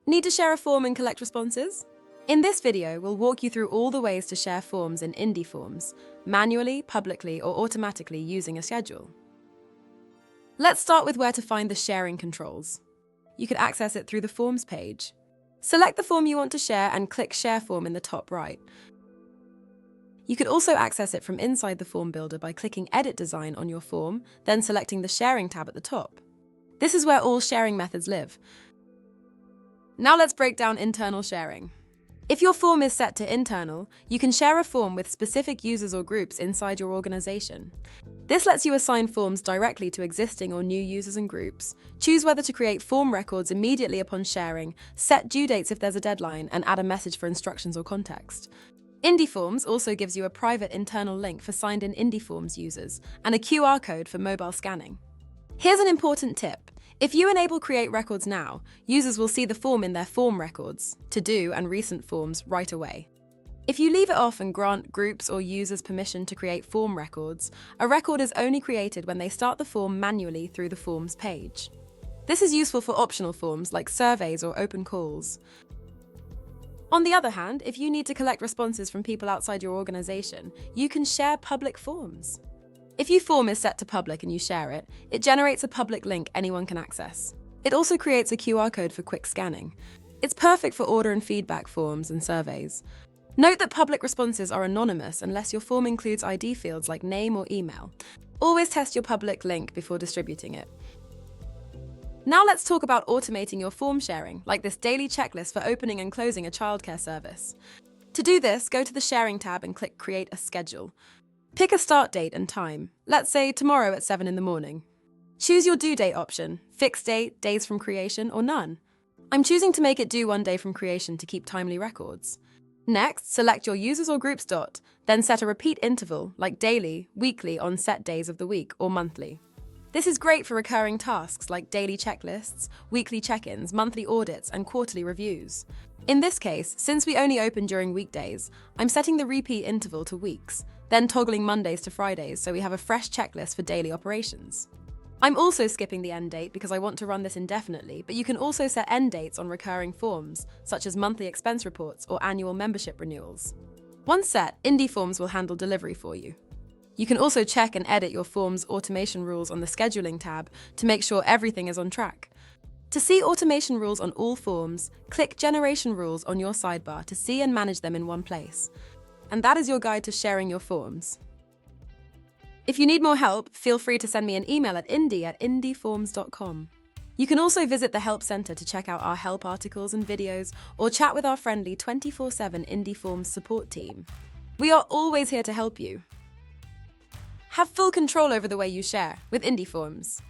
Need to share a form and collect responses? In this video, we'll walk you through all the ways to share forms in IndyForms, manually, publicly, or automatically using a schedule. Let's start with where to find the sharing controls. You can access it through the Forms page. Select the form you want to share and click Share Form in the top right. You could also access it from inside the form builder by clicking Edit Design on your form, then selecting the Sharing tab at the top. This is where all sharing methods live. Now let's break down internal sharing. If your form is set to internal, you can share a form with specific users or groups inside your organization. This lets you assign forms directly to existing or new users and groups, choose whether to create form records immediately upon sharing, set due dates if there's a deadline, and add a message for instructions or context. IndyForms also gives you a private internal link for signed-in IndyForms users and a QR code for mobile scanning. Here's an important tip. If you enable Create Records now, users will see the form in their form records, to-do and recent forms right away. If you leave it off and grant groups or users permission to create form records, a record is only created when they start the form manually through the Forms page. This is useful for optional forms like surveys or open calls. On the other hand, if you need to collect responses from people outside your organization, you can share public forms. If your form is set to public and you share it, it generates a public link anyone can access. It also creates a QR code for quick scanning. It's perfect for order and feedback forms and surveys. Note that public responses are anonymous unless your form includes ID fields like name or email. Always test your public link before distributing it. Now let's talk about automating your form sharing, like this daily checklist for opening and closing a childcare service. To do this, go to the Sharing tab and click Create a Schedule. Pick a start date and time, let's say tomorrow at 7 in the morning. Choose your due date option, fixed date, days from creation, or none. I'm choosing to make it due 1 day from creation to keep timely records. Next, select your users or groups dot, then set a repeat interval, like daily, weekly on set days of the week, or monthly. This is great for recurring tasks like daily checklists, weekly check-ins, monthly audits, and quarterly reviews. In this case, since we only open during weekdays, I'm setting the repeat interval to weeks, then toggling Mondays to Fridays so we have a fresh checklist for daily operations. I'm also skipping the end date because I want to run this indefinitely, but you can also set end dates on recurring forms, such as monthly expense reports or annual membership renewals. Once set, IndyForms will handle delivery for you. You can also check and edit your form's automation rules on the Scheduling tab to make sure everything is on track. To see automation rules on all forms, click Generation Rules on your sidebar to see and manage them in one place. And that is your guide to sharing your forms. If you need more help, feel free to send me an email at indy@indyforms.com. You can also visit the Help Center to check out our help articles and videos, or chat with our friendly 24/7 IndyForms support team. We are always here to help you. Have full control over the way you share with IndyForms.